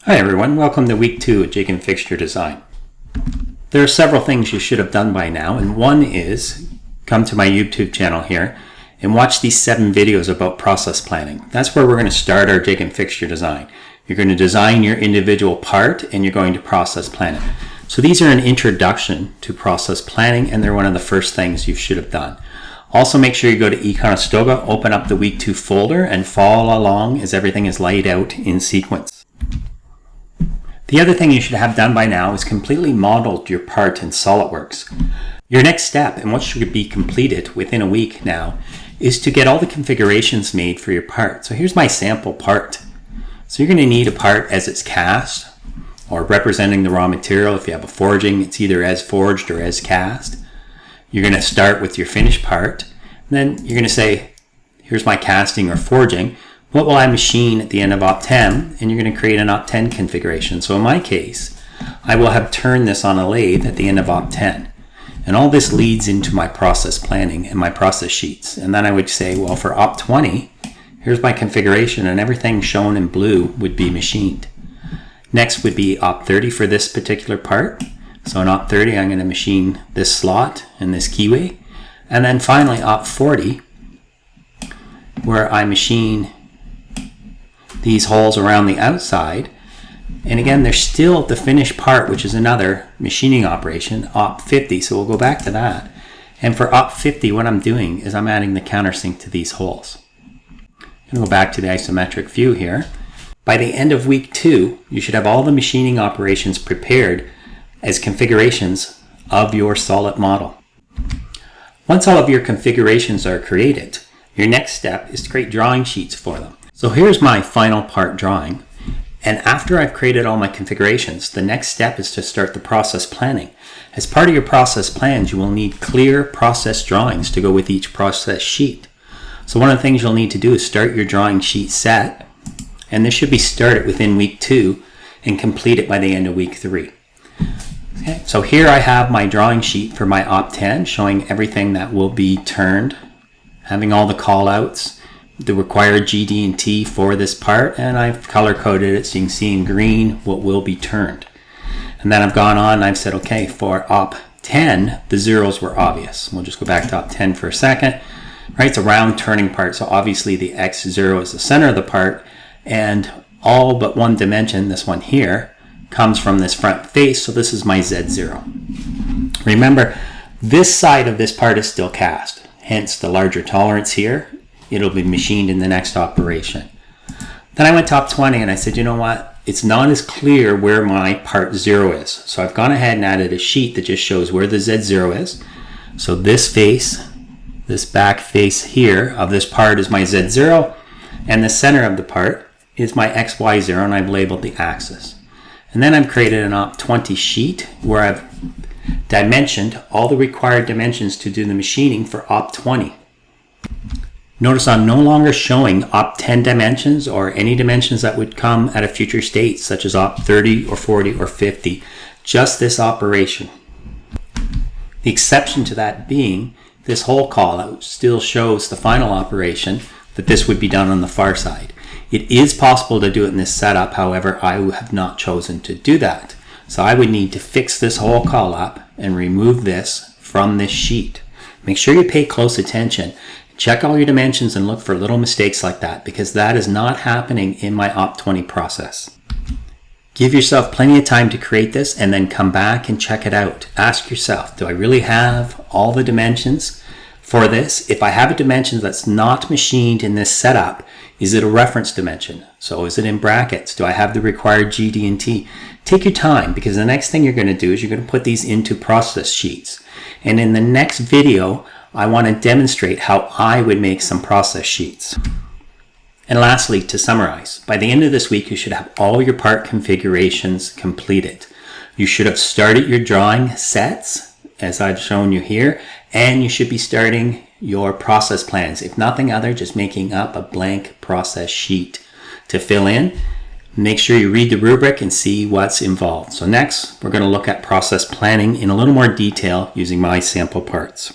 Hi everyone, welcome to week 2 of Jig and Fixture Design. There are several things you should have done by now, and one is come to my YouTube channel here and watch these 7 videos about process planning. That's where we're going to start our Jig and Fixture design. You're going to design your individual part and you're going to process plan it. So these are an introduction to process planning, and they're one of the first things you should have done. Also, make sure you go to Econostoga, open up the week 2 folder and follow along as everything is laid out in sequence. The other thing you should have done by now is completely modeled your part in SolidWorks. Your next step, and what should be completed within a week now, is to get all the configurations made for your part. So here's my sample part. So you're going to need a part as it's cast, or representing the raw material. If you have a forging, it's either as forged or as cast. You're going to start with your finished part. And then you're going to say, here's my casting or forging. What will I machine at the end of Op 10? And you're going to create an Op 10 configuration. So in my case, I will have turned this on a lathe at the end of Op 10. And all this leads into my process planning and my process sheets. And then I would say, well, for Op 20, here's my configuration, and everything shown in blue would be machined. Next would be Op 30 for this particular part. So in Op 30, I'm going to machine this slot and this keyway. And then finally, Op 40, where I machine these holes around the outside. And again, there's still the finished part, which is another machining operation, Op 50. So we'll go back to that. And for Op 50, what I'm doing is I'm adding the countersink to these holes. I'm going to go back to the isometric view here. By the end of week 2, you should have all the machining operations prepared as configurations of your solid model. Once all of your configurations are created, your next step is to create drawing sheets for them. So here's my final part drawing, and after I've created all my configurations, the next step is to start the process planning. As part of your process plans, you will need clear process drawings to go with each process sheet. So one of the things you'll need to do is start your drawing sheet set, and this should be started within week 2 and complete it by the end of week 3. Okay, so here I have my drawing sheet for my Op 10 showing everything that will be turned, having all the call outs, the required GD&T for this part, and I've color coded it so you can see in green what will be turned. And then I've gone on and I've said, okay, for Op 10, the zeros were obvious. We'll just go back to Op 10 for a second. Right, it's a round turning part, so obviously the X0 is the center of the part, and all but one dimension, this one here, comes from this front face, so this is my Z0. Remember, this side of this part is still cast, hence the larger tolerance here. It'll be machined in the next operation. Then I went to Op 20 and I said, you know what? It's not as clear where my part 0 is. So I've gone ahead and added a sheet that just shows where the Z0 is. So this face, this back face here of this part is my Z0, and the center of the part is my XY0, and I've labeled the axis. And then I've created an Op 20 sheet where I've dimensioned all the required dimensions to do the machining for Op 20. Notice I'm no longer showing Op 10 dimensions or any dimensions that would come at a future state, such as Op 30 or 40 or 50, just this operation. The exception to that being this whole call out still shows the final operation, that this would be done on the far side. It is possible to do it in this setup, however, I have not chosen to do that. So I would need to fix this whole call up and remove this from this sheet. Make sure you pay close attention. Check all your dimensions and look for little mistakes like that, because that is not happening in my Op 20 process. Give yourself plenty of time to create this and then come back and check it out. Ask yourself, do I really have all the dimensions for this? If I have a dimension that's not machined in this setup, is it a reference dimension? So is it in brackets? Do I have the required GD&T? Take your time, because the next thing you're going to do is you're going to put these into process sheets. And in the next video, I want to demonstrate how I would make some process sheets. And lastly, to summarize, by the end of this week, you should have all your part configurations completed. You should have started your drawing sets, as I've shown you here, and you should be starting your process plans. If nothing other, just making up a blank process sheet to fill in. Make sure you read the rubric and see what's involved. So next, we're going to look at process planning in a little more detail using my sample parts.